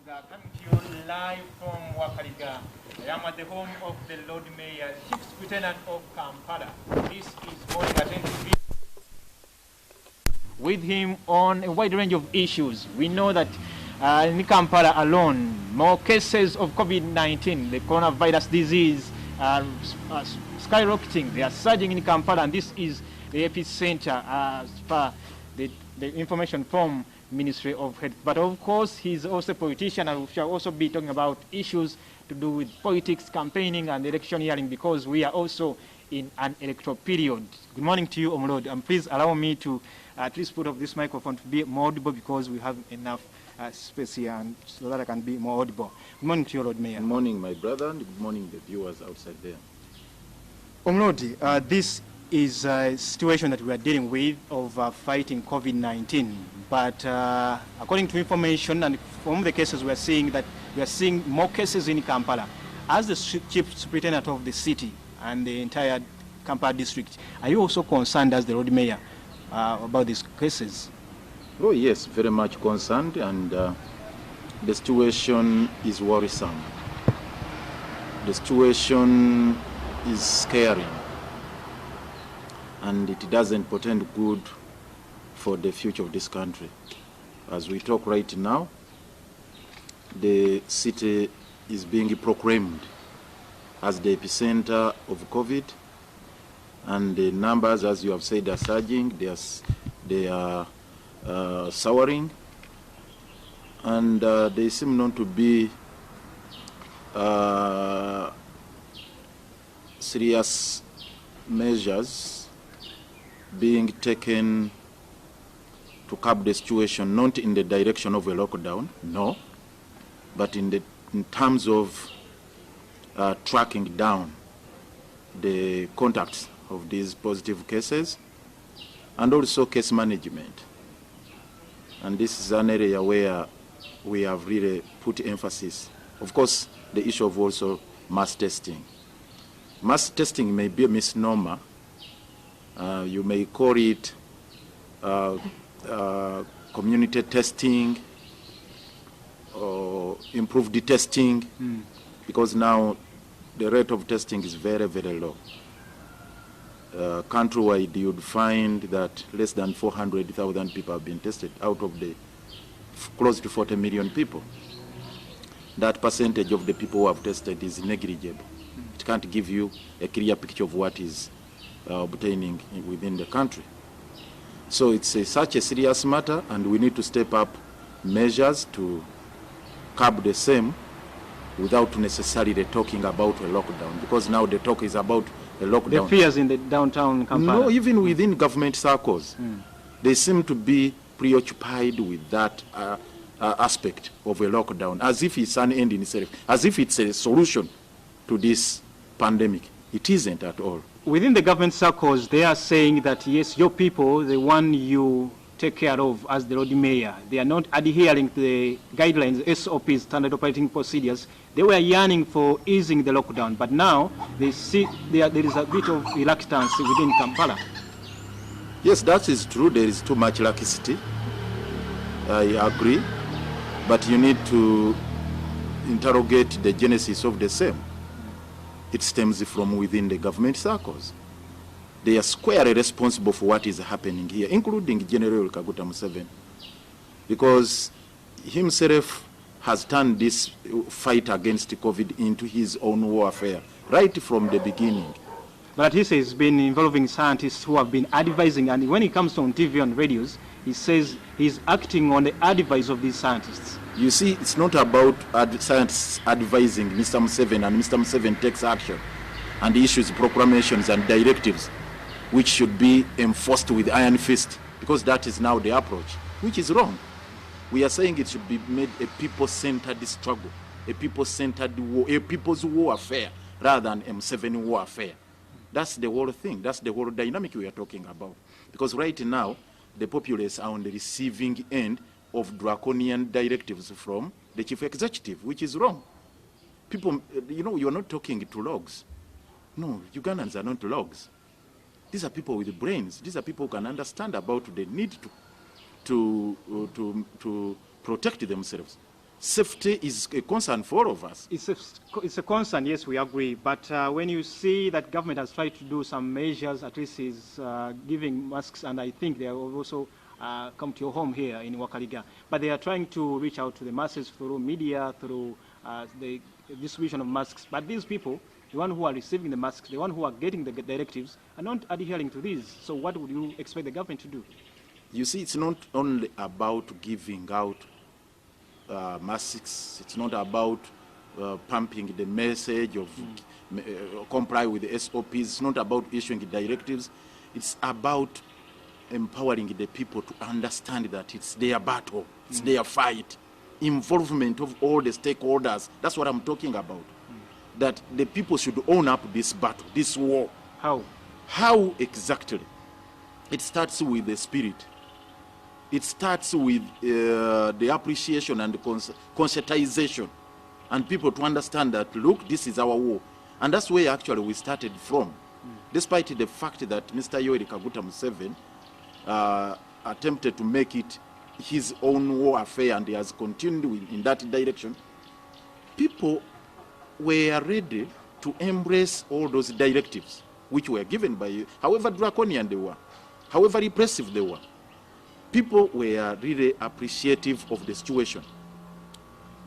Coming to you live from Wakaliga. I am at the home of the Lord Mayor, Chief Lieutenant of Kampala. This is morning attention with him on a wide range of issues. We know that in Kampala alone, more cases of COVID-19, the coronavirus disease, are skyrocketing. They are surging in Kampala, and this is the epicenter as far the information from Ministry of Health. But of course, he's also a politician, and we shall also be talking about issues to do with politics, campaigning, and electioneering, because we are also in an electoral period. Good morning to you, Omlord, and please allow me to at least put up this microphone to be more audible, because we have enough space here, and so that I can be more audible. Good morning to you, Lord Mayor. Good morning, my brother, and good morning, the viewers outside there. Omlord, this is a situation that we are dealing with of fighting COVID-19. But according to information and from the cases, we are seeing more cases in Kampala. As the Chief Superintendent of the city and the entire Kampala district, are you also concerned as the Road Mayor about these cases? Oh yes, very much concerned, and the situation is worrisome. The situation is scary, and it doesn't portend good for the future of this country. As we talk right now, the city is being proclaimed as the epicenter of COVID, and the numbers, as you have said, are surging. They are soaring, and they seem not to be serious measures being taken to curb the situation, not in the direction of a lockdown, no, but in terms of tracking down the contacts of these positive cases, and also case management. And this is an area where we have really put emphasis. Of course, the issue of also mass testing. Mass testing may be a misnomer. You may call it community testing or improved testing, because now the rate of testing is very, very low. Countrywide, you'd find that less than 400,000 people have been tested out of the close to 40 million people. That percentage of the people who have tested is negligible. It can't give you a clear picture of what is obtaining within the country. So it's such a serious matter, and we need to step up measures to curb the same without necessarily talking about a lockdown, because now the talk is about a lockdown. The fears in the downtown Kampala? No, even within government circles. They seem to be preoccupied with that aspect of a lockdown, as if it's an end in itself, as if it's a solution to this pandemic. It isn't at all. Within the government circles, they are saying that, yes, your people, the one you take care of as the Road Mayor, they are not adhering to the guidelines, SOPs, standard operating procedures. They were yearning for easing the lockdown, but now they see there is a bit of reluctance within Kampala. Yes, that is true. There is too much laxity. I agree. But you need to interrogate the genesis of the same. It stems from within the government circles. They are squarely responsible for what is happening here, including General Kaguta Museveni, because himself has turned this fight against COVID into his own warfare right from the beginning. But he says it's been involving scientists who have been advising, and when he comes on TV and radios, he says he's acting on the advice of these scientists. You see, it's not about scientists advising Mr. Museveni, and Mr. Museveni takes action and issues proclamations and directives which should be enforced with iron fist, because that is now the approach, which is wrong. We are saying it should be made a people-centered struggle, a people-centered war, a people's warfare, rather than M7 warfare. That's the whole thing. That's the whole dynamic we are talking about. Because right now, the populace are on the receiving end of draconian directives from the chief executive, which is wrong. People, you're not talking to logs. No, Ugandans are not logs. These are people with brains. These are people who can understand about the need to protect themselves. Safety is a concern for all of us. It's a concern, yes, we agree. But when you see that government has tried to do some measures, at least is giving masks, and I think they have also come to your home here in Wakaliga. But they are trying to reach out to the masses through media, through the distribution of masks. But these people, the one who are receiving the masks, the one who are getting the directives, are not adhering to these. So what would you expect the government to do? You see, it's not only about giving out masks. It's not about pumping the message of comply with the SOPs. It's not about issuing directives. It's about empowering the people to understand that it's their battle, it's their fight. Involvement of all the stakeholders. That's what I'm talking about. That the people should own up this battle, this war. How? How exactly? It starts with the spirit. It starts with the appreciation and the conscientization, and people to understand that, look, this is our war. And that's where actually we started from. Despite the fact that Mr. Yoweri Kaguta Museveni attempted to make it his own war affair, and he has continued in that direction, people were ready to embrace all those directives which were given by you, however draconian they were, however repressive they were. People were really appreciative of the situation,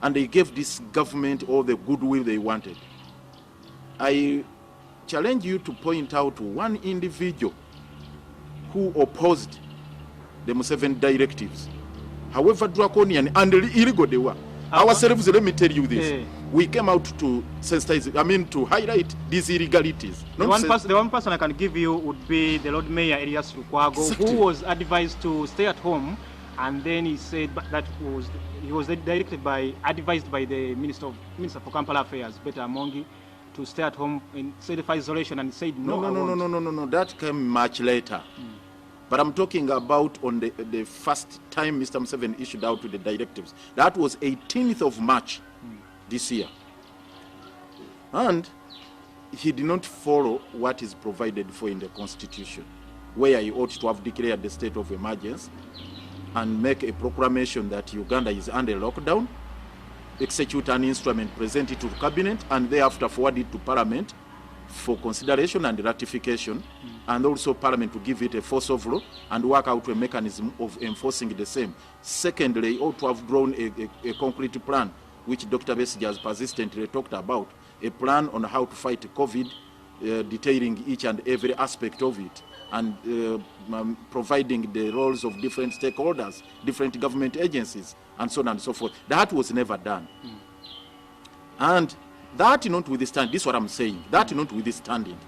and they gave this government all the goodwill they wanted. I challenge you to point out one individual who opposed the Museveni directives, however draconian and illegal they were. Ourselves, let me tell you this. We came out to sensitize, to highlight these illegalities. The one person I can give you would be the Lord Mayor Elias Lukwago, exactly, who was advised to stay at home, and then he said that he was advised by the Minister for Kampala Affairs, Beta Amongi, to stay at home in certified isolation, and he said no. That came much later. But I'm talking about on the first time Mr. Museveni issued out the directives. That was 18th of March this year. And he did not follow what is provided for in the Constitution, where he ought to have declared the state of emergency and make a proclamation that Uganda is under lockdown, execute an instrument, present it to the cabinet, and thereafter forward it to Parliament for consideration and ratification, and also Parliament to give it a force of law and work out a mechanism of enforcing the same. Secondly, ought to have drawn a concrete plan, which Dr. Besigye has persistently talked about, a plan on how to fight COVID, detailing each and every aspect of it, and providing the roles of different stakeholders, different government agencies, and so on and so forth. That was never done. And that notwithstanding, this is what I'm saying, that notwithstanding,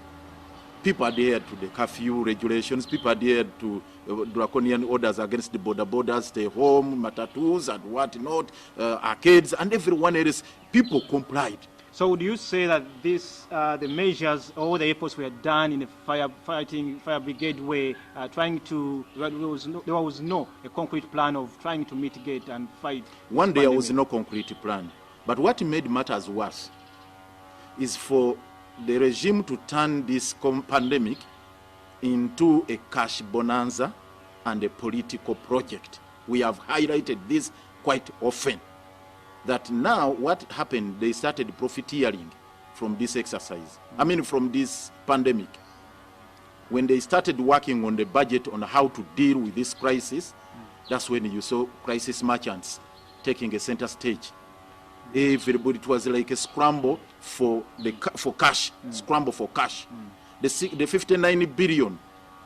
people adhered to the curfew regulations, people adhered to draconian orders against the borders, stay home, matatus and whatnot, arcades, and everyone else. People complied. So would you say that the measures, all the efforts were done in a fire brigade way, trying to, there was no a concrete plan of trying to mitigate and fight? One day there was no concrete plan. But what made matters worse is for the regime to turn this pandemic into a cash bonanza and a political project. We have highlighted this quite often, that now what happened, they started profiteering from this exercise. From this pandemic. When they started working on the budget on how to deal with this crisis, that's when you saw crisis merchants taking a center stage. Everybody, it was like a scramble for cash, scramble for cash. The 59 billion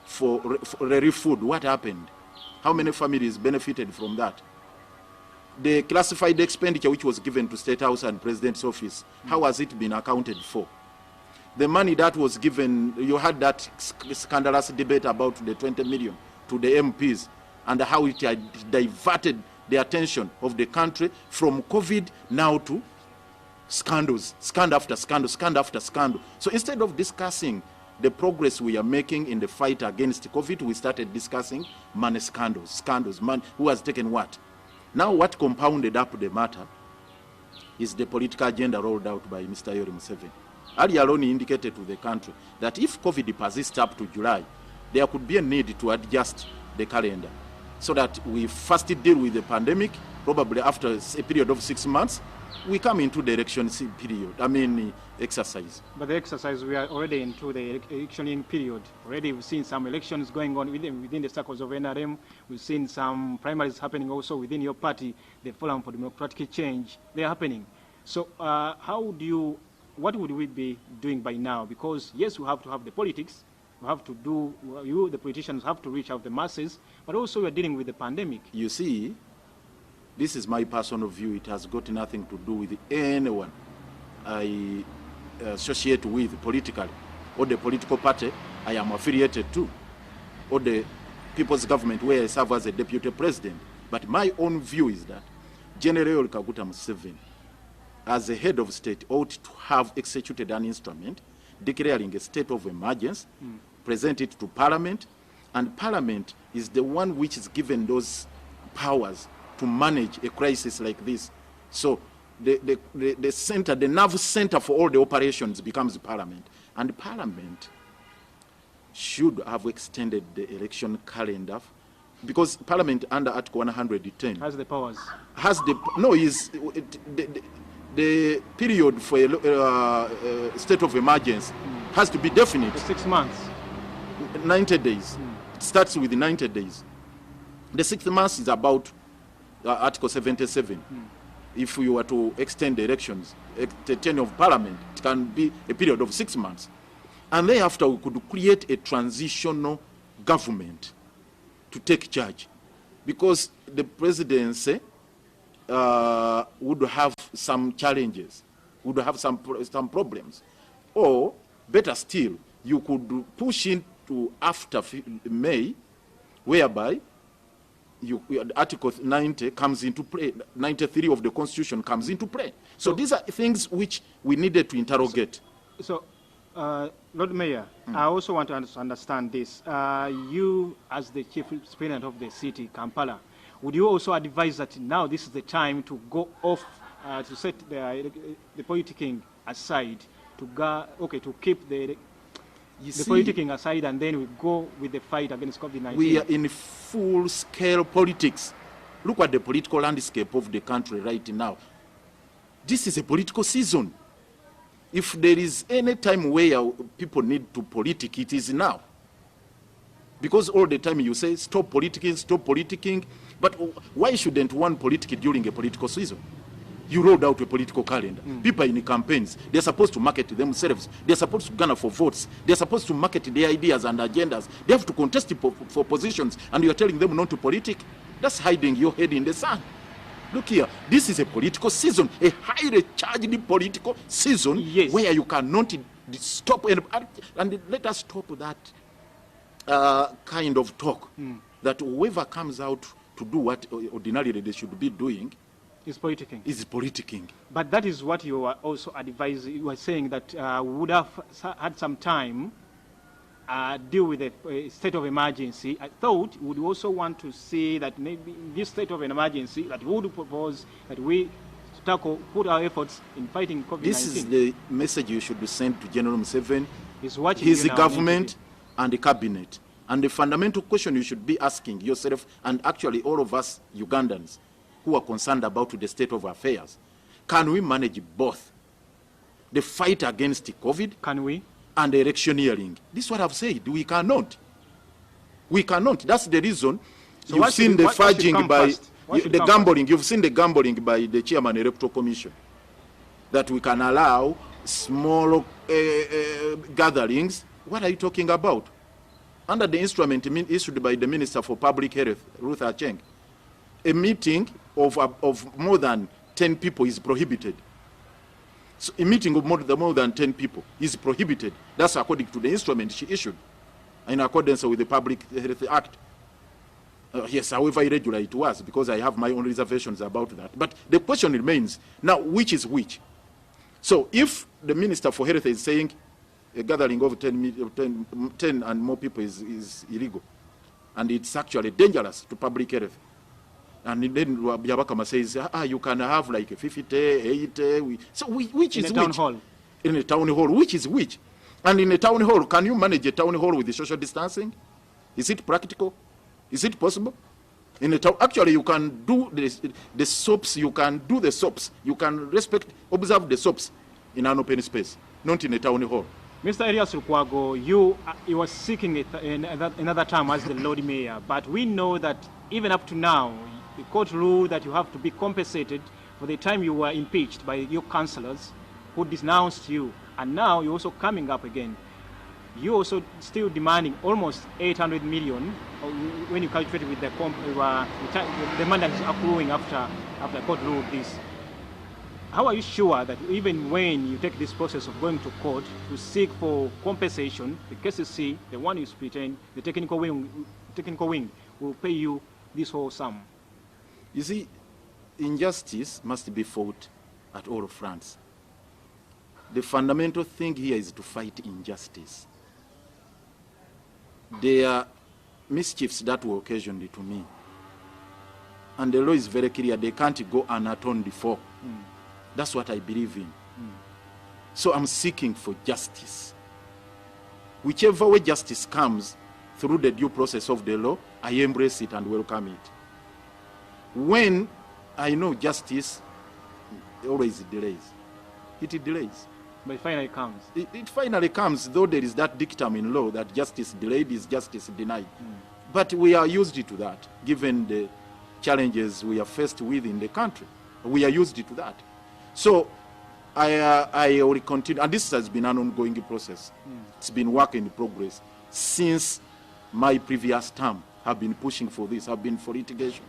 for relief food, what happened? How many families benefited from that? The classified expenditure which was given to State House and President's office, how has it been accounted for? The money that was given, you had that scandalous debate about the 20 million to the MPs and how it had diverted the attention of the country from COVID now to scandals, scandal after scandal, scandal after scandal. So instead of discussing the progress we are making in the fight against COVID, we started discussing money scandals, money, who has taken what. Now what compounded up the matter is the political agenda rolled out by Mr. Yoweri Museveni. Ali alone indicated to the country that if COVID persists up to July, there could be a need to adjust the calendar. so that we first deal with the pandemic. Probably after a period of 6 months, we come into the election period. Exercise. But the exercise, we are already into the electioning period. Already we've seen some elections going on within the circles of NRM. We've seen some primaries happening also within your party, the Forum for Democratic Change. They're happening. So what would we be doing by now? Because yes, we have to have the politics. We have to do, the politicians have to reach out the masses, but also we're dealing with the pandemic. You see, this is my personal view. It has got nothing to do with anyone I associate with politically, or the political party I am affiliated to, or the People's Government where I serve as a deputy president. But my own view is that General Kaguta Museveni, as a head of state, ought to have executed an instrument declaring a state of emergency, present it to Parliament, and Parliament is the one which is given those powers to manage a crisis like this. So the center, the nerve center for all the operations becomes Parliament. And Parliament should have extended the election calendar, because Parliament under Article 110 has the powers. The period for a state of emergency has to be definite. For 6 months. 90 days. It starts with 90 days. The 6th month is about Article 77. If we were to extend the elections, the tenure of Parliament, it can be a period of 6 months. And thereafter, we could create a transitional government to take charge. Because the presidency would have some challenges, would have some problems. Or, better still, you could push into after May, whereby Article 90 comes into play, 93 of the Constitution comes into play. So these are things which we needed to interrogate. So Lord Mayor, I also want to understand this. You, as the Chief Superintendent of the city, Kampala, would you also advise that now this is the time to go off, to set the politicking aside, to keep the politicking aside, and then we go with the fight against COVID-19? We are in full-scale politics. Look at the political landscape of the country right now. This is a political season. If there is any time where people need to politic, it is now. Because all the time you say, stop politicking. But why shouldn't one politic during a political season? You rolled out a political calendar. People in campaigns, they're supposed to market themselves. They're supposed to garner for votes. They're supposed to market their ideas and agendas. They have to contest for positions, and you're telling them not to politic. That's hiding your head in the sand. Look here, this is a political season, a highly charged political season, yes, where you cannot stop, and let us stop that kind of talk, that whoever comes out to do what ordinarily they should be doing is politicking. But that is what you were also advising. You were saying that we would have had some time deal with a state of emergency. I thought we would also want to see that maybe in this state of an emergency that we would propose that we put our efforts in fighting COVID-19. This is the message you should send to General Museveni, his government, and the cabinet. And the fundamental question you should be asking yourself, and actually all of us Ugandans who are concerned about the state of affairs, can we manage both? The fight against COVID, can we? And the electioneering. This is what I've said. We cannot. We cannot. That's the reason. So you've seen the fudging by the gambling. You've seen the gambling by the chairman electoral commission, that we can allow small gatherings. What are you talking about? Under the instrument issued by the Minister for Public Health, Ruth Acheng, a meeting of more than 10 people is prohibited. So a meeting of more than 10 people is prohibited. That's according to the instrument she issued, in accordance with the Public Health Act. Yes, however irregular it was, because I have my own reservations about that. But the question remains, now, which is which? So if the Minister for Health is saying a gathering of 10 and more people is illegal, and it's actually dangerous to public health, and then Yabakama says, you can have like 50, 80. So which is which? In a town hall. In a town hall, which is which? And in a town hall, can you manage a town hall with the social distancing? Is it practical? Is it possible? In the town, actually, you can do the soaps, you can do the soaps, you can observe the soaps in an open space, not in a town hall. Mr. Elias Lukwago, you were seeking another term as the Lord Mayor, but we know that even up to now, the court ruled that you have to be compensated for the time you were impeached by your councillors who denounced you, and now you're also coming up again. You're also still demanding almost 800 million when you calculate with the money that is accruing after court ruled this. How are you sure that even when you take this process of going to court to seek for compensation, the KCC, the one you split in, the technical wing will pay you this whole sum? You see, injustice must be fought at all fronts. The fundamental thing here is to fight injustice. There are mischiefs that were occasioned to me. And the law is very clear, they can't go unatoned for. That's what I believe in. So I'm seeking for justice. Whichever way justice comes through the due process of the law, I embrace it and welcome it. When I know justice always delays, it delays. But it finally comes. It finally comes, though there is that dictum in law that justice delayed is justice denied. But we are used to that, given the challenges we are faced with in the country. We are used to that. So I will continue, and this has been an ongoing process. It's been work in progress since my previous term. Have been pushing for this, have been for litigation.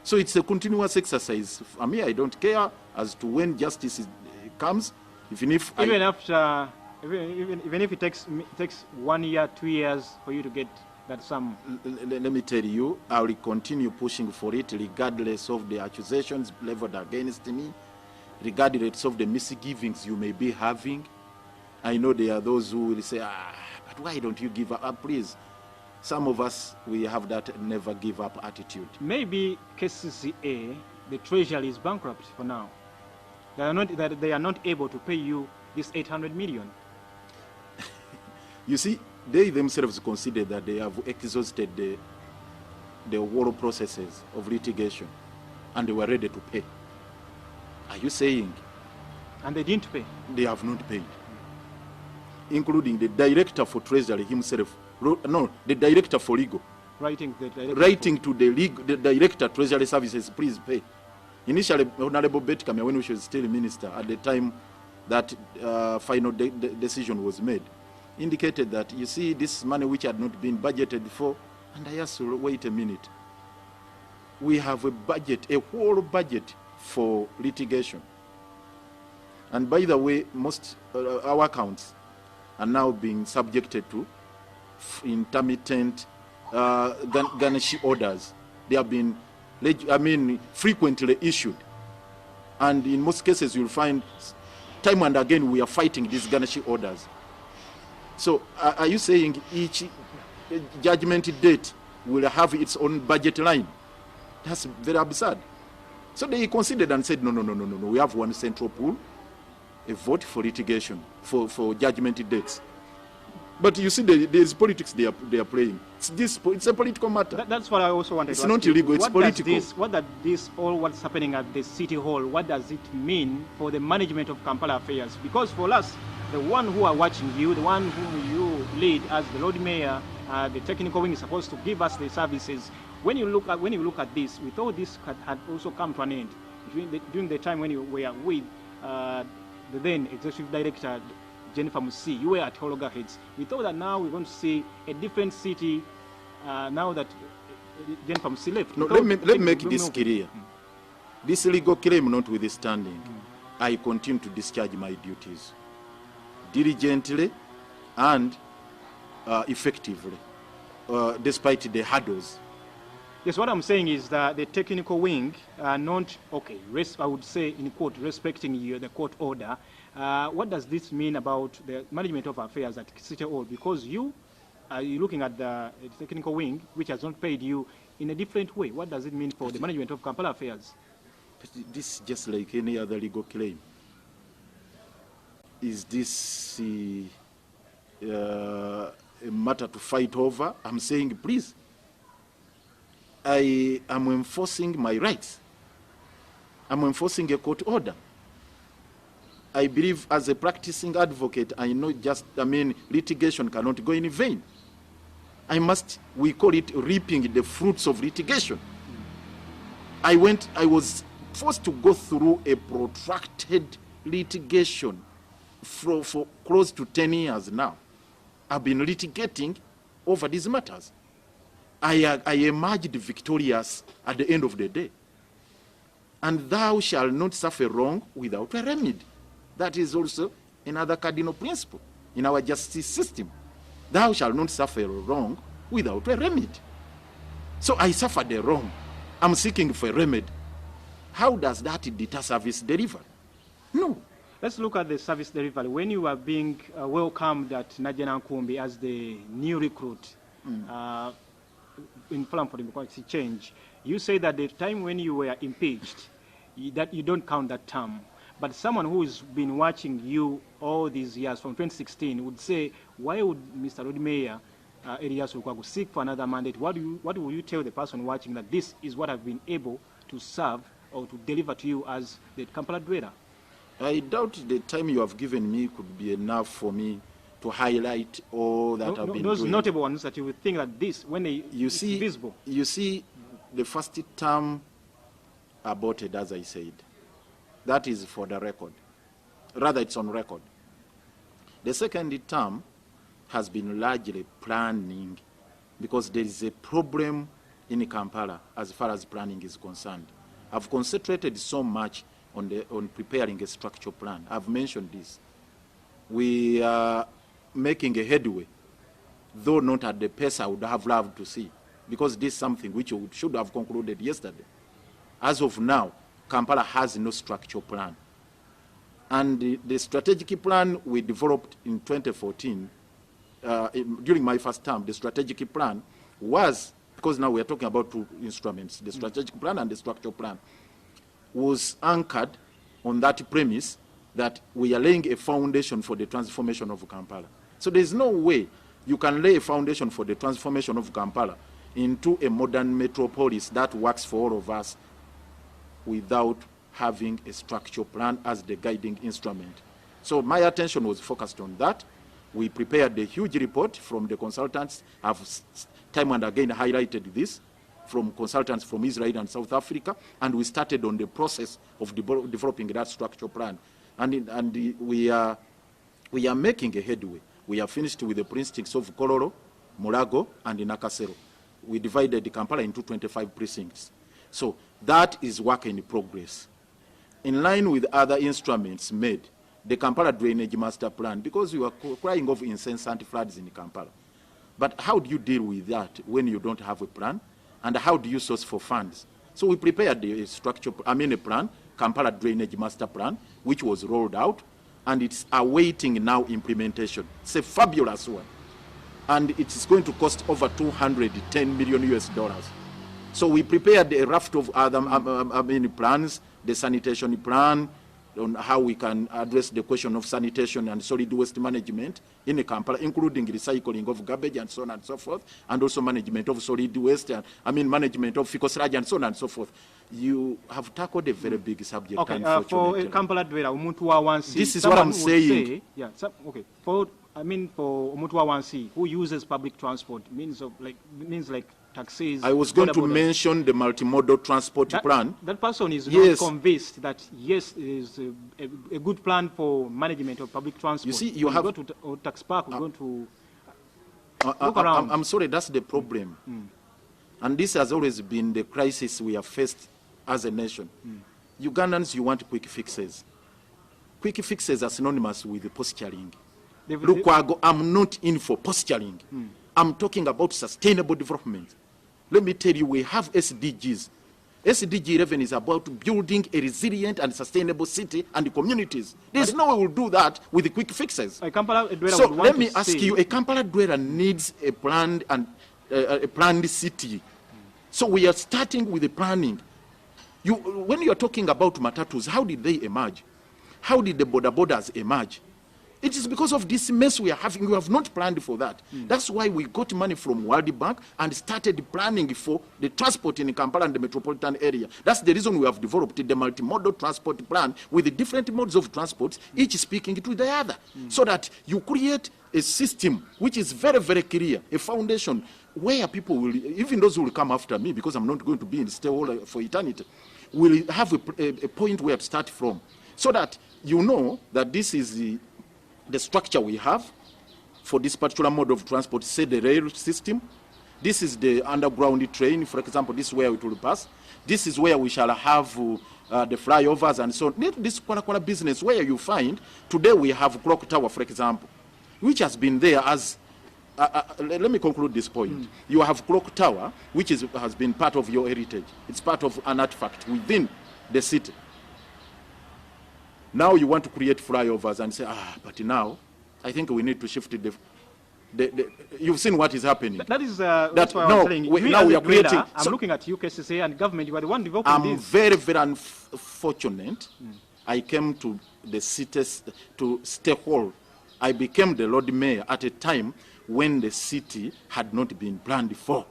So it's a continuous exercise. For me, I don't care as to when justice comes. Even if it takes 1 year, 2 years for you to get that sum. Let me tell you, I will continue pushing for it regardless of the accusations leveled against me, regardless of the misgivings you may be having. I know there are those who will say, but why don't you give up? Please. Some of us, we have that never give up attitude. Maybe KCCA, the treasury is bankrupt for now. They are not able to pay you this 800 million. You see, they themselves consider that they have exhausted the whole processes of litigation and they were ready to pay. Are you saying? And they didn't pay? They have not paid. Including the director for treasury himself, the director for legal. Writing to the director treasury services, please pay. Initially, Honorable Betty Kamya, when she was still minister, at the time that final decision was made, indicated that, you see, this money which had not been budgeted for, and I asked, wait a minute. We have a budget, a whole budget for litigation. And by the way, most our accounts are now being subjected to intermittent garnishee orders. They have been frequently issued. And in most cases, you'll find time and again we are fighting these garnishee orders. So are you saying each judgment date will have its own budget line? That's very absurd. So they considered and said, no. We have one central pool, a vote for litigation, for judgment dates. But you see, there's politics they are playing. It's a political matter. That's what I also wanted to ask. It's not illegal, it's political. What's happening at the City Hall, what does it mean for the management of Kampala affairs? Because for us, the one who are watching you, the one whom you lead as the Lord Mayor, the technical wing is supposed to give us the services. When you look at this, we thought this had also come to an end. During the time when you were with the then Executive Director, Jennifer Musi, you were at Hologa Heads. We thought that now we're going to see a different city now that Jennifer Musi left. No, let me make this clear. This legal claim notwithstanding, I continue to discharge my duties diligently and effectively, despite the hurdles. Yes, what I'm saying is that the technical wing are not, okay, I would say in quote, respecting the court order. What does this mean about the management of affairs at City Hall? Because you're looking at the technical wing, which has not paid you in a different way. What does it mean for the management of Kampala affairs? This is just like any other legal claim. Is this a matter to fight over? I'm saying, please, I am enforcing my rights. I'm enforcing a court order. I believe as a practicing advocate, I know litigation cannot go in vain. We call it reaping the fruits of litigation. I was forced to go through a protracted litigation for close to 10 years now. I've been litigating over these matters. I emerged victorious at the end of the day. And thou shalt not suffer wrong without a remedy. That is also another cardinal principle in our justice system. Thou shalt not suffer wrong without a remedy. So I suffered a wrong. I'm seeking for a remedy. How does that deter service delivery? No. Let's look at the service delivery. When you were being welcomed at Najanankumbi as the new recruit in Plan for Democratic Change, you say that the time when you were impeached, that you don't count that term. But someone who has been watching you all these years from 2016 would say, why would Mr. Lord Mayor Elias Lukwago seek for another mandate? What will you tell the person watching that this is what I've been able to serve or to deliver to you as the Kampala dweller? I doubt the time you have given me could be enough for me to highlight all that I've been those doing. Notable ones that you would think that this, when it's visible. You see, the first term aborted, as I said. That is for the record. Rather, it's on record. The second term has been largely planning because there is a problem in Kampala as far as planning is concerned. I've concentrated so much on preparing a structural plan. I've mentioned this. We are making a headway, though not at the pace I would have loved to see, because this is something which we should have concluded yesterday. As of now, Kampala has no structural plan. And the strategic plan we developed in 2014, during my first term, the strategic plan was, because now we are talking about two instruments, the strategic plan and the structural plan, was anchored on that premise that we are laying a foundation for the transformation of Kampala. So there is no way you can lay a foundation for the transformation of Kampala into a modern metropolis that works for all of us without having a structural plan as the guiding instrument. So my attention was focused on that. We prepared a huge report from the consultants. I've time and again highlighted this, from consultants from Israel and South Africa, and we started on the process of developing that structural plan. And we are making a headway. We are finished with the precincts of Kololo, Mulago, and Nakasero. We divided Kampala into 25 precincts. So that is work in progress. In line with other instruments made, the Kampala Drainage Master Plan, because we were crying of incessant floods in Kampala. But how do you deal with that when you don't have a plan? And how do you source for funds? So we prepared a plan, Kampala Drainage Master Plan, which was rolled out, and it's awaiting now implementation. It's a fabulous one. And it is going to cost over $210 million. So we prepared a raft of other plans, the sanitation plan, on how we can address the question of sanitation and solid waste management in Kampala, including recycling of garbage and so on and so forth, and also management of solid waste, management of fecal sludge and so on and so forth. You have tackled a very big subject. Okay, for Kampala dweller, this is what I'm saying. Okay, for Umutua Wansi, who uses public transport, means like taxis. I was going to mention the multimodal transport plan. That person is not convinced that yes, it is a good plan for management of public transport. You see, you when have go to tax park. We're going to look around. I'm sorry, that's the problem, and this has always been the crisis we have faced as a nation. Ugandans, you want quick fixes. Quick fixes are synonymous with posturing. Lukwago, I'm not in for posturing. I'm talking about sustainable development. Let me tell you, we have SDGs. SDG 11 is about building a resilient and sustainable city and communities. There's no way we'll do that with the quick fixes. So let me ask you, a Kampala dweller needs a planned city. So we are starting with the planning. When you're talking about matatus, how did they emerge? How did the border borders emerge? It is because of this mess we are having. We have not planned for that. That's why we got money from World Bank and started planning for the transport in Kampala and the metropolitan area. That's the reason we have developed the multimodal transport plan with the different modes of transport, each speaking to the other, so that you create a system which is very, very clear, a foundation where people will, even those who will come after me, because I'm not going to be in the stay for eternity, will have a point where to start from, so that you know that this is the structure we have for this particular mode of transport, say the rail system. This is the underground train, for example, this is where it will pass. This is where we shall have the flyovers and so on. This Kwala business where you find, today we have Clock Tower, for example, which has been there as, let me conclude this point. You have Clock Tower, which has been part of your heritage. It's part of an artifact within the city. Now you want to create flyovers and say, but now I think we need to shift the you've seen what is happening. That is that's why I was telling you. Now we are creating. I'm looking at UKCCA and government. You are the one developing this. I'm very, very unfortunate. I came to the city to stay whole. I became the Lord Mayor at a time when the city had not been planned for.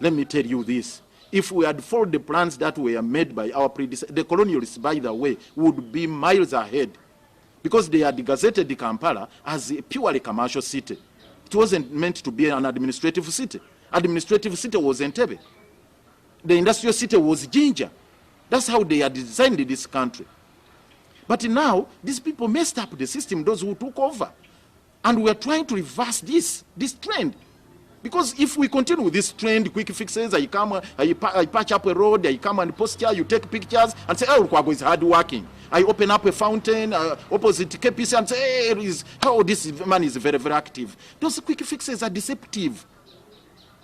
Let me tell you this. If we had followed the plans that were made by our predecessors, the colonialists, by the way, would be miles ahead, because they had gazetted Kampala as a purely commercial city. It wasn't meant to be an administrative city. Administrative city was Entebbe. The industrial city was Jinja. That's how they had designed this country. But now, these people messed up the system, those who took over. And we are trying to reverse this trend. Because if we continue with this trend, quick fixes, I patch up a road, I come and post here, you take pictures and say, oh, Lukwago is hard working. I open up a fountain opposite KPC and say, hey, this man is very, very active. Those quick fixes are deceptive.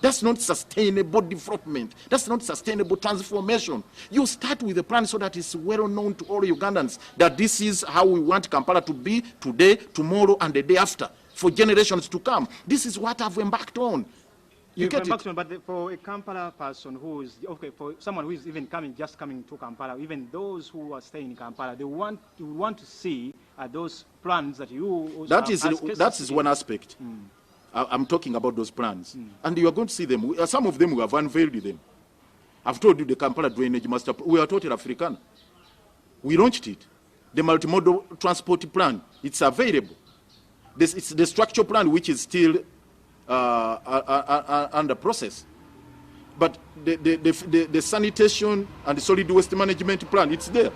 That's not sustainable development. That's not sustainable transformation. You start with a plan so that it's well known to all Ugandans that this is how we want Kampala to be today, tomorrow, and the day after, for generations to come. This is what I've embarked on. You've embarked on, but for a Kampala person who is, okay, for someone who is even just coming to Kampala, even those who are staying in Kampala, they want to see those plans that you... That is one aspect. I'm talking about those plans. And you are going to see them. Some of them we have unveiled them. I've told you the Kampala Drainage Master Plan. We are taught in African. We launched it. The multimodal transport plan, it's available. It's the structure plan which is still under process. But the sanitation and the solid waste management plan, it's there.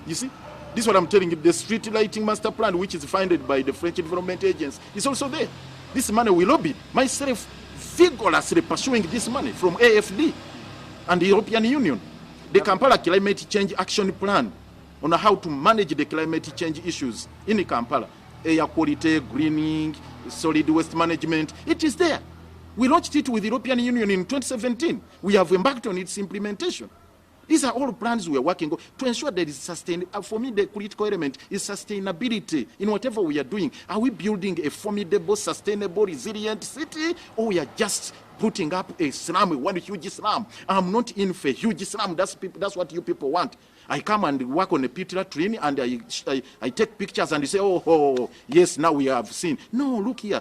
You see? This is what I'm telling you. The street lighting master plan, which is funded by the French Development Agency, is also there. This money we lobbied. Myself vigorously pursuing this money from AFD and the European Union. The Kampala Climate Change Action Plan on how to manage the climate change issues in Kampala. Air quality, greening, solid waste management. It is there. We launched it with the European Union in 2017. We have embarked on its implementation. These are all plans we are working on to ensure there is sustainability. For me, the critical element is sustainability in whatever we are doing. Are we building a formidable, sustainable, resilient city, or we are just putting up a slum, one huge slum? I'm not in for a huge slum. That's what you people want. I come and work on a pit latrine and I take pictures and you say, oh, yes, now we have seen. No, look here.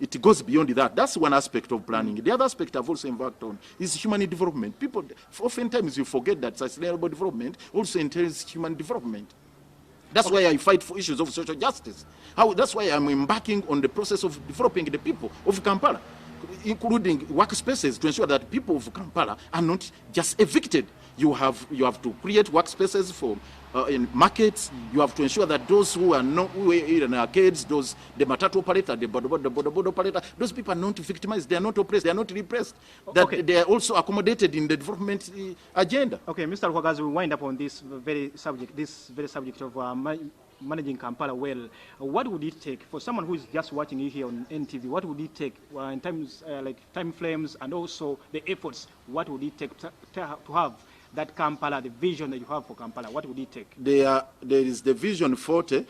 It goes beyond that. That's one aspect of planning. The other aspect I've also embarked on is human development. People, oftentimes you forget that sustainable development also entails human development. That's why I fight for issues of social justice. That's why I'm embarking on the process of developing the people of Kampala, including workspaces to ensure that people of Kampala are not just evicted. You have to create workspaces for in markets. You have to ensure that those who are in arcades, the matatu operator, the boda operator, those people are not victimized. They are not oppressed. They are not repressed. That they are also accommodated in the development agenda. Okay, Mr. Lukwago, as we wind up on this very subject of managing Kampala well, what would it take for someone who is just watching you here on NTV? What would it take in terms like time frames and also the efforts? What would it take to have that Kampala, the vision that you have for Kampala? What would it take? There is the Vision 40,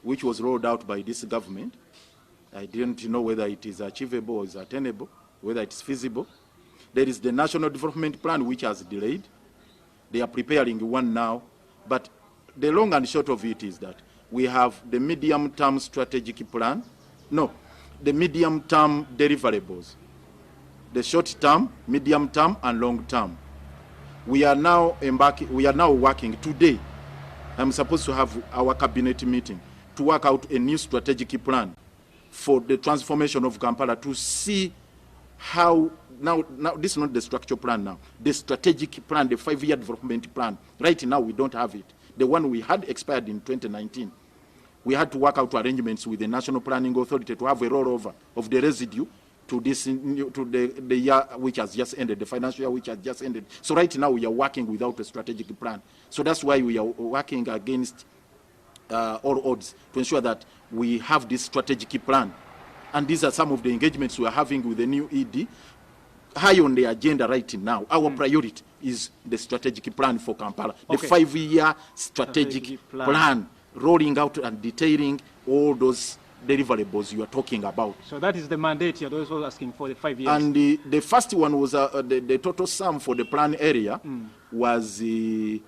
which was rolled out by this government. I didn't know whether it is achievable or is attainable, whether it's feasible. There is the National Development Plan, which has delayed. They are preparing one now. But the long and short of it is that we have the medium-term strategic plan. No, the medium-term deliverables. The short-term, medium-term, and long-term. We are now working today. I'm supposed to have our cabinet meeting to work out a new strategic plan for the transformation of Kampala, to see how, now this is not the structure plan now, the strategic plan, the 5-year development plan. Right now we don't have it. The one we had expired in 2019. We had to work out arrangements with the National Planning Authority to have a rollover of the residue to this, to the year which has just ended, the financial year which has just ended. So right now we are working without a strategic plan. So that's why we are working against all odds to ensure that we have this strategic plan. And these are some of the engagements we are having with the new ED. High on the agenda right now, our priority is the strategic plan for Kampala. Okay. The 5-year strategic plan, rolling out and detailing all those deliverables you are talking about. So that is the mandate you're also asking for, the 5 years. And the first one was the total sum for the plan area was the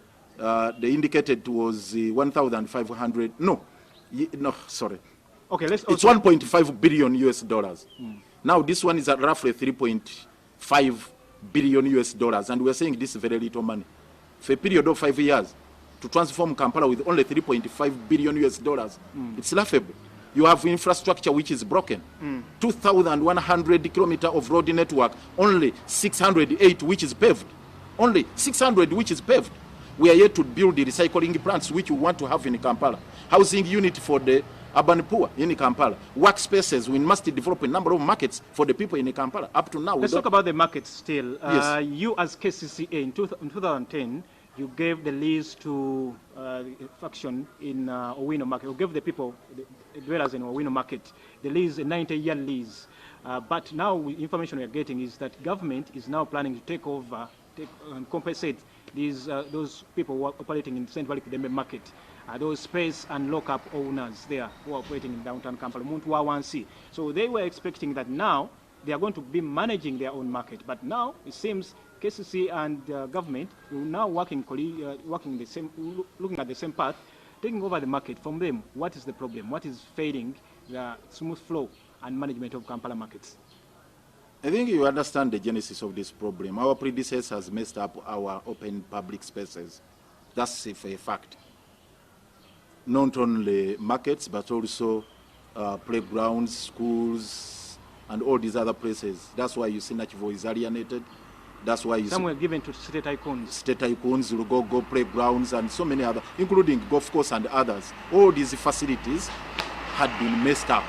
indicated was 1,500. Sorry. Okay, it's 1.5 billion US dollars. Now this one is at roughly 3.5 billion US dollars, and we're saying this is very little money for a period of 5 years to transform Kampala with only 3.5 billion US dollars. It's laughable. You have infrastructure which is broken. 2,100 kilometers of road network, only 608 which is paved. Only 600 which is paved. We are yet to build the recycling plants which we want to have in Kampala. Housing unit for the urban poor in Kampala. Workspaces, we must develop a number of markets for the people in Kampala. Up to now, let's talk about the markets still. Yes. You as KCCA in 2010, you gave the lease to faction in Owino Market. You gave the people, the dwellers in Owino Market, the lease, a 90-year lease. But now information we are getting is that government is now planning to take over, and compensate these those people who are operating in St. Valley Kudembe Market, those space and lock-up owners there who are operating in downtown Kampala, Muntu. So they were expecting that now they are going to be managing their own market. But now it seems KCC and government will now working the same, looking at the same path, taking over the market from them. What is the problem? What is failing the smooth flow and management of Kampala markets? I think you understand the genesis of this problem. Our predecessors messed up our open public spaces. That's a fact. Not only markets, but also playgrounds, schools, and all these other places. That's why you see Nachivo is alienated. That's why you some were given to state icons. State icons, Lukwago playgrounds, and so many other, including golf course and others. All these facilities had been messed up.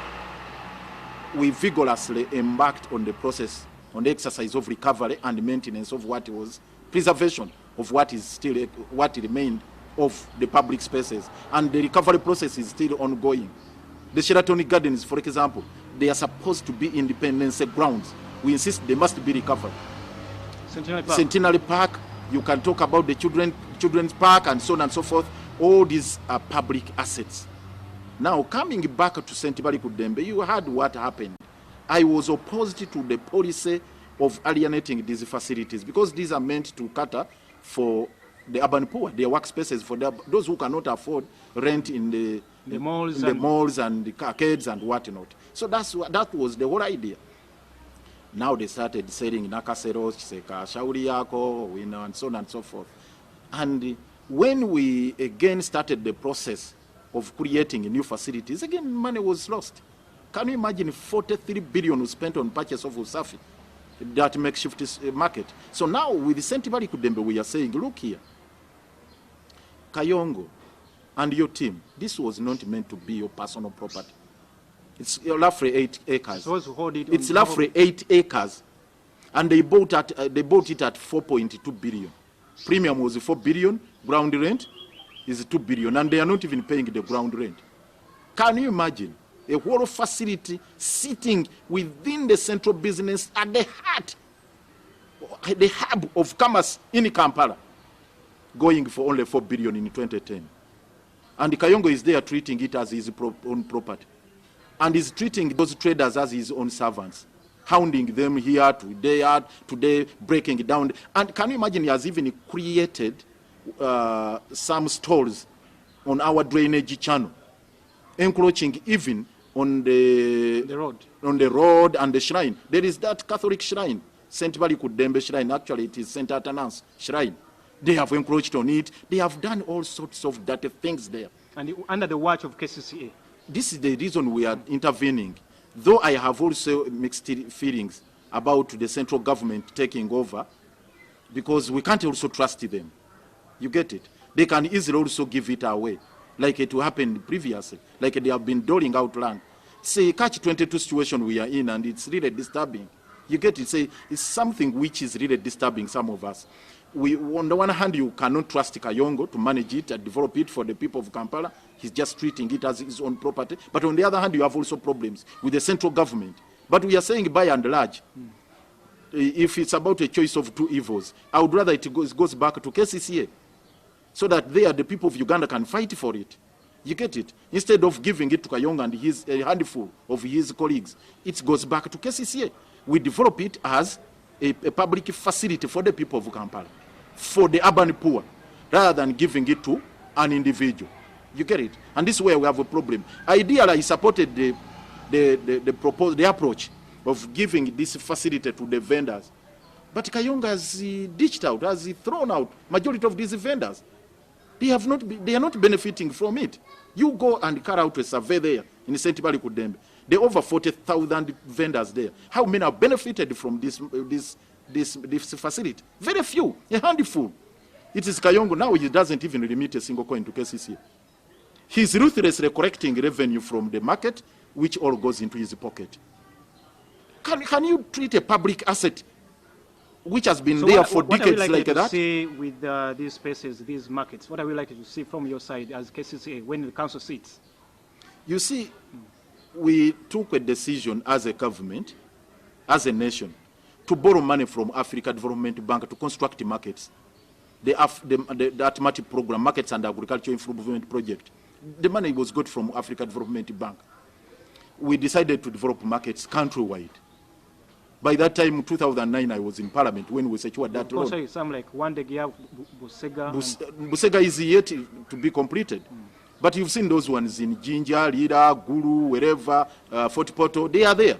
We vigorously embarked on the process, on the exercise of recovery and maintenance of what was preservation of what is still, what remained of the public spaces. And the recovery process is still ongoing. The Sheraton Gardens, for example, they are supposed to be independence grounds. We insist they must be recovered. Centenary Park, you can talk about the children's park and so on and so forth. All these are public assets. Now, coming back to St. Valley Kudembe, you heard what happened. I was opposed to the policy of alienating these facilities because these are meant to cater for the urban poor, their workspaces, for those who cannot afford rent in the malls and the arcades and whatnot. So that was the whole idea. Now they started selling Nakaseros, Chiseka, Shauri Yako, and so on and so forth. And when we again started the process of creating new facilities, again, money was lost. Can you imagine 43 billion was spent on purchase of Usafi, that makeshift market? So now with St. Valley Kudembe, we are saying, look here, Kayongo and your team, this was not meant to be your personal property. It's roughly 8 acres. It's roughly 8 acres. And they bought it at 4.2 billion. Premium was 4 billion, ground rent is 2 billion, and they are not even paying the ground rent. Can you imagine a whole facility sitting within the central business at the heart, the hub of commerce in Kampala, going for only 4 billion in 2010? And Kayongo is there treating it as his own property. And is treating those traders as his own servants, hounding them here, today, breaking it down. And can you imagine he has even created some stalls on our drainage channel encroaching even on The road. on the road and the shrine. There is that Catholic shrine, St. Balikudembe shrine. Actually, it is St. Atanas shrine. They have encroached on it. They have done all sorts of dirty things there. And under the watch of KCCA. This is the reason we are intervening. Though I have also mixed feelings about the central government taking over, because we can't also trust them. You get it? They can easily also give it away, like it happened previously, like they have been doling out land. Say, catch-22 situation we are in, and it's really disturbing. You get it? Say, it's something which is really disturbing some of us. On the one hand, you cannot trust Kayongo to manage it and develop it for the people of Kampala. He's just treating it as his own property. But on the other hand, you have also problems with the central government. But we are saying by and large, if it's about a choice of two evils, I would rather it goes back to KCCA, so that there the people of Uganda can fight for it. You get it? Instead of giving it to Kayongo and a handful of his colleagues, it goes back to KCCA. We develop it as a public facility for the people of Kampala, for the urban poor, rather than giving it to an individual. You get it? And this is where we have a problem. Ideally, I supported the approach of giving this facility to the vendors. But Kayongo has ditched out, has thrown out majority of these vendors. They are not benefiting from it. You go and carry out a survey there in St. Balikudembe. There are over 40,000 vendors there. How many have benefited from this facility? Very few, a handful. It is Kayongo now, he doesn't even remit a single coin to KCCA. He's ruthlessly collecting revenue from the market, which all goes into his pocket. Can you treat a public asset which has been there for decades like that? What are we likely to see with these spaces, these markets? What are we likely to see from your side as KCCA when the council sits? You see, we took a decision as a government, as a nation, to borrow money from Africa Development Bank to construct markets. The ATMATI program, Markets and Agriculture Improvement Project. The money was got from Africa Development Bank. We decided to develop markets countrywide. By that time, 2009, I was in Parliament when we secured that road. Also, some like Wandegia, Busega. Busega is yet to be completed. But you've seen those ones in Jinja, Lira, Gulu, wherever, Fort Porto, they are there.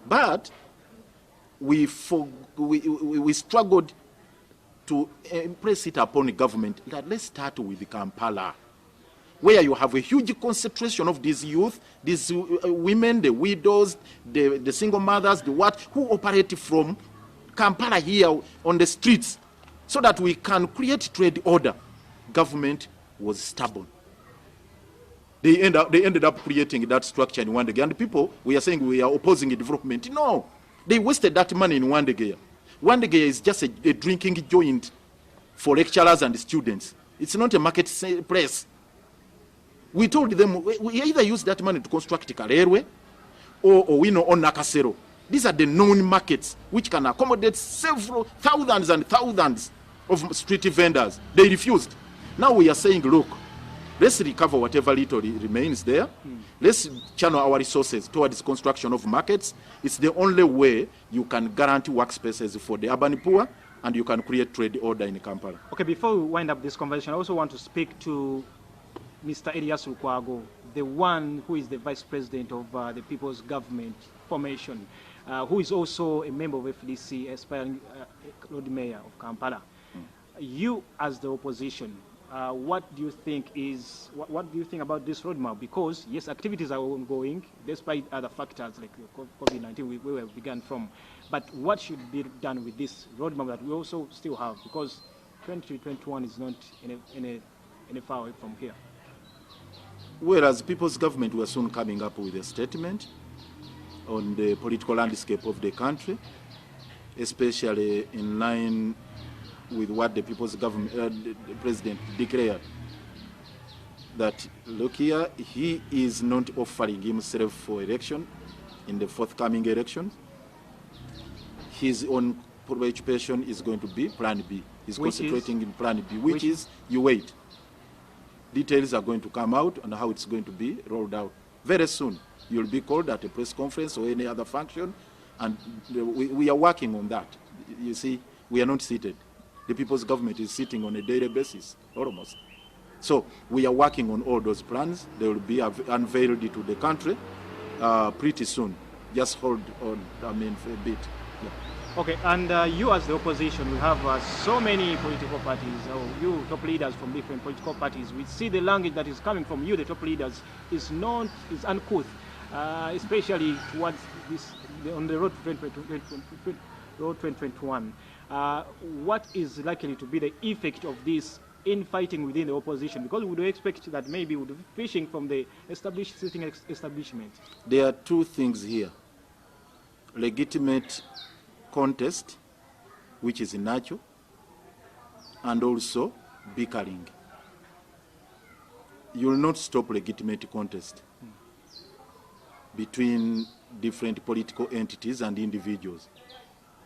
But we struggled to impress it upon the government that let's start with Kampala, where you have a huge concentration of these youth, these women, the widows, the single mothers, who operate from Kampala here on the streets, so that we can create trade order. Government was stubborn. They ended up creating that structure in Wandegea. And people, we are saying we are opposing development. No, they wasted that money in Wandegea. Wandegea is just a drinking joint for lecturers and students. It's not a market place. We told them we either use that money to construct a railway or we know on Nakasero. These are the known markets which can accommodate several thousands and thousands of street vendors. They refused. Now we are saying, look, let's recover whatever little remains there. Let's channel our resources towards construction of markets. It's the only way you can guarantee workspaces for the urban poor and you can create trade order in Kampala. Okay, before we wind up this conversation, I also want to speak to Mr. Elias Lukwago, the one who is the Vice President of the People's Government Formation, who is also a member of FDC, aspiring Lord Mayor of Kampala. You, as the opposition, what do you think what do you think about this roadmap? Because yes, activities are ongoing despite other factors like COVID-19 we have begun from. But what should be done with this roadmap that we also still have? Because 2021 is not any far away from here. Whereas People's Government were soon coming up with a statement on the political landscape of the country, especially in line with what the People's Government, the President declared, that look here, he is not offering himself for election in the forthcoming elections. His own preoccupation is going to be Plan B. He's concentrating in Plan B, which is you wait. Details are going to come out on how it's going to be rolled out. Very soon, you'll be called at a press conference or any other function, and we are working on that. You see, we are not seated. The People's Government is sitting on a daily basis, almost. So we are working on all those plans. They will be unveiled to the country pretty soon. Just hold on, for a bit. Yeah. Okay, and you as the opposition, we have so many political parties, you top leaders from different political parties. We see the language that is coming from you, the top leaders, is uncouth, especially towards this, on the road to 2021. What is likely to be the effect of this infighting within the opposition? Because we would expect that maybe we would be fishing from the sitting establishment. There are two things here. Legitimate contest, which is natural, and also bickering. You will not stop legitimate contest between different political entities and individuals.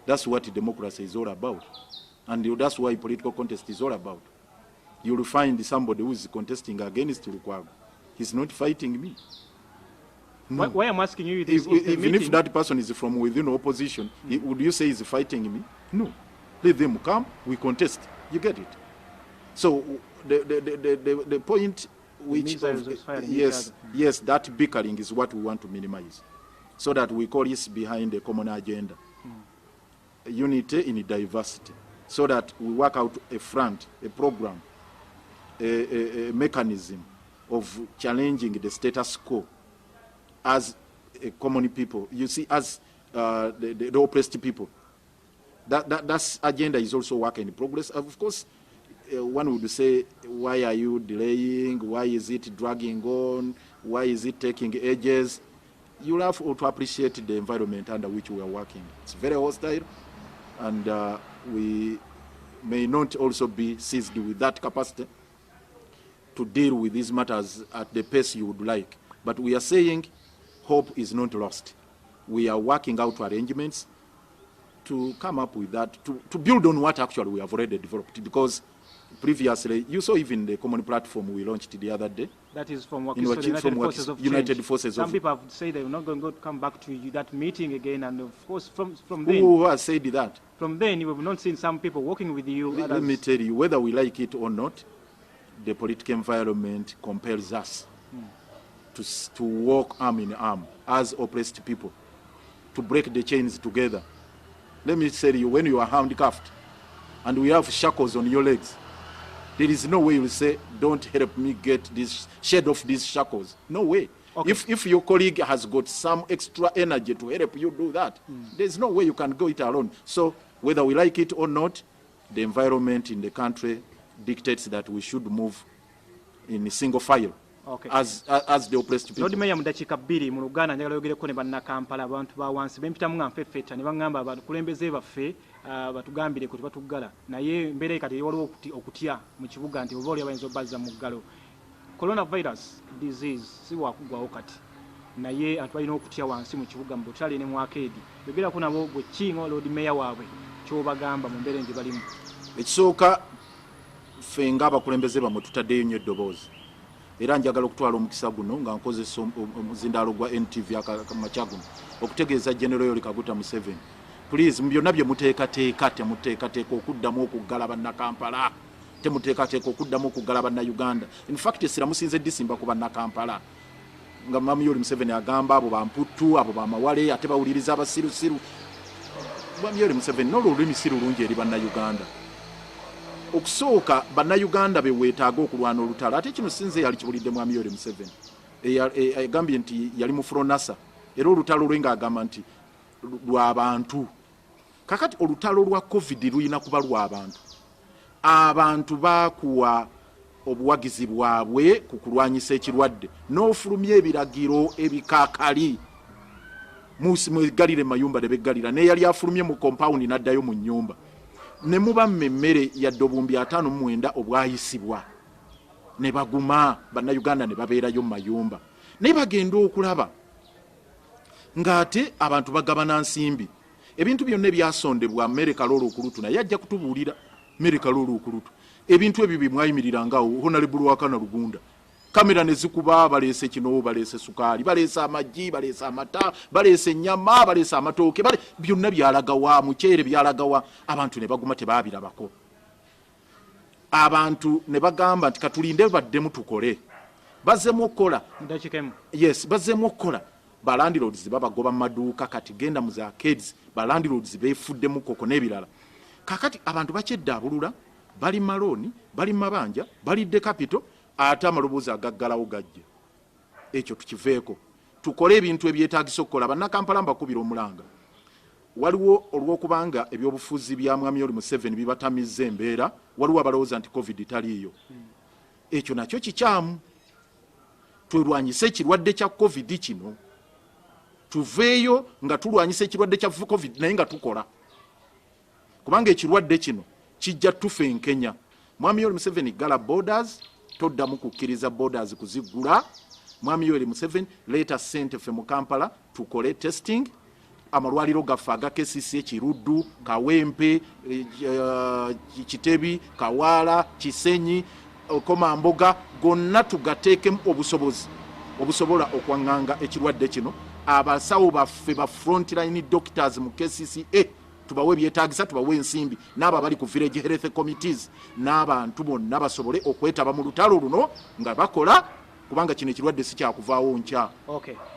That's what democracy is all about. And that's why political contest is all about. You will find somebody who is contesting against Lukwago. He's not fighting me. No. Why I'm asking you this? Even if that person is from within opposition, would you say he's fighting me? No. Let them come, we contest. You get it? So the point which yes, that bickering is what we want to minimize, so that we coalesce behind a common agenda. Unity in diversity, so that we work out a front, a program, a mechanism of challenging the status quo as a common people. You see, as the oppressed people. That agenda is also work in progress. Of course, one would say, why are you delaying? Why is it dragging on? Why is it taking ages? You have to appreciate the environment under which we are working. It's very hostile, and we may not also be seized with that capacity to deal with these matters at the pace you would like. But we are saying hope is not lost. We are working out arrangements to come up with that, to build on what actually we have already developed. Because previously, you saw even the common platform we launched the other day. That is from what United Forces of United Forces Some of people have said they're not going to come back to that meeting again, and of course from then... Who has said that? From then, you have not seen some people working with you. Let me tell you, whether we like it or not, the political environment compels us to walk arm in arm as oppressed people, to break the chains together. Let me tell you, when you are handcuffed and we have shackles on your legs, there is no way you will say, don't help me get this, shed off these shackles. No way. Okay. If your colleague has got some extra energy to help you do that, there's no way you can go it alone. So whether we like it or not, the environment in the country dictates that we should move in a single file. Okay. As the oppressed people. Lord Mayor mudakika 2 mu Luganda njagala yogereko ne bannakampala abantu ba wansi bempitamu nga nfeffetta ne baŋŋamba abakulembeze baffe batugambire kuti batuggala naye mbeera kati waliwo okutya mu kibuga nti oba oli abayinza obbazza mu ggalo. Coronavirus disease si wakuggwawo kati naye abantu balina okutya wansi mu kibuga mu butale ne mu akeedi. Yogerako nabo bwe kingo Lord Mayor waabwe ky'obagamba mu mbeera gye balimu. Ekisooka ffe ng'abakulembeze bamwe tutaddeyo nnyo eddoboozi. Era njagala okutwala omukisa guno nga nkozesa omuzindaalo gwa NTV akamakya guno okutegeeza General Yoweri Kaguta Museveni, please byonna bye muteekateeka temuteekateeka okuddamu okuggala bannakampala, temuteekateeka okuddamu okuggala bannayuganda. In fact siramusinze Disimba ku bannakampala nga Mama Yoweri Museveni agamba abo bamputtu abo bamawale ate bawuliriza abasirusiru. Mama Yoweri Museveni n'olulimi si lulungi eri bannayuganda. Okusooka bannayuganda be weetaaga okulwana olutalo. Ate kino sinze yali kibulidde Mwami Yoweri Museveni agambye nti yali mu Fronasa era olutalo lwe ng'agamba nti lw'abantu. Kakati olutalo lwa COVID luyina kuba lw'abantu. Abantu baakuwa obuwagizi bwabwe ku kulwanyisa ekirwadde n'ofulumya ebiragiro ebikaakali mwegalire mayumba ne beggalira n'eyali afulumye mu compound n'addayo mu nnyumba. Ne muba mmemmere yadde obumbi 59 obwayisibwa ne baguma bannayuganda ne babeerayo mu mayumba naye bagenda okulaba ng'ate abantu bagabana nsimbi. Ebintu byonna ebyasondebwa Amerika Lolo Okulutu naye ajja kutubuulira Amerika Lolo Okulutu ebintu ebyo bimwayimirirangaawo Honorable Lwakana Lugunda. Kamera ne zikuba baleese kino baleese sukaali baleese amaggi baleese amata baleese ennyama baleese amatooke byonna byalagawa muceere byalagawa abantu ne baguma tebaabirabako. abantu ne bagamba nti katulinde baddemu tukole bazzemu okukola yes bazzemu okukola ba landlords babagoba mu maduuka kati genda mu za arcades ba landlords beefuddemu koko n'ebirala kakati abantu bakyeddabulula bali maloni bali mabanja balidde capital ate amaloboozi agaggalawo gajja ekyo tukiveeko tukole ebintu ebyetaagisa okukola bannakampala mbakubira omulanga waliwo olw'okubanga ebyobufuzi bya mwami oli Museveni bibatamizza embeera waliwo abalowooza nti covid taliiyo ekyo nakyo kikyamu twerwanyise ekirwadde kya covid kino tuveeyo nga tulwanyisa ekirwadde kya covid naye nga tukola kubanga ekirwadde kino kijja tufe enkenya mwami oli Museveni gala borders toddamu kukkiriza borders kuziggula mwami oli Museveni leeta ssente ffe mu Kampala tukole testing amalwaliro gaffe aga KCC Kiruddu Kawempe Kitebi Kawaala Kisenyi Komamboga gonna tugateekemu obusobozi obusobola okwaŋŋanga ekirwadde kino abasawo baffe ba frontline doctors mu KCCA tubawe byetaagisa tubawe ensimbi n'abo bali ku village health committees n'abantu bonna basobole okwetaba mu lutalo luno nga bakola kubanga kino ekirwadde si kyakuvaawo nkya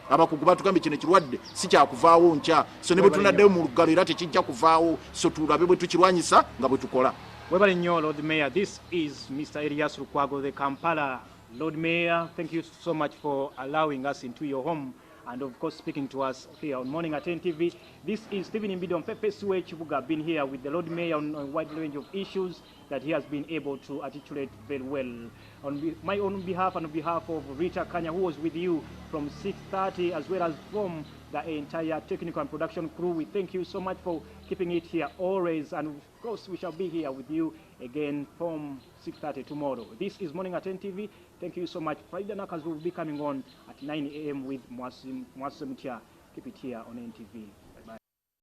abakugu batugambye kino ekirwadde si kyakuvaawo nkya so ne bwe tunaddeyo mu lugalo era tekijja kuvaawo so tulabe bwe tukirwanyisa nga bwe tukola. Webale nnyo Lord Mayor. This is Mr. Elias Lukwago, the Kampala Lord Mayor. Thank you so much for allowing us into your home and of course speaking to us here on Morning at 10 TV. This is Stephen Imbido on Pepesue Chibuga, been here with the Lord Mayor on a wide range of issues that he has been able to articulate very well. On my own behalf and on behalf of Rita Kanya, who was with you from 6:30, as well as from the entire technical and production crew, we thank you so much for keeping it here always, and of course we shall be here with you again from 6:30 tomorrow. This is Morning at 10 TV. Thank you so much. Friday Nakas will be coming on at 9 a.m. with Mwasim Tia. Keep it here on NTV.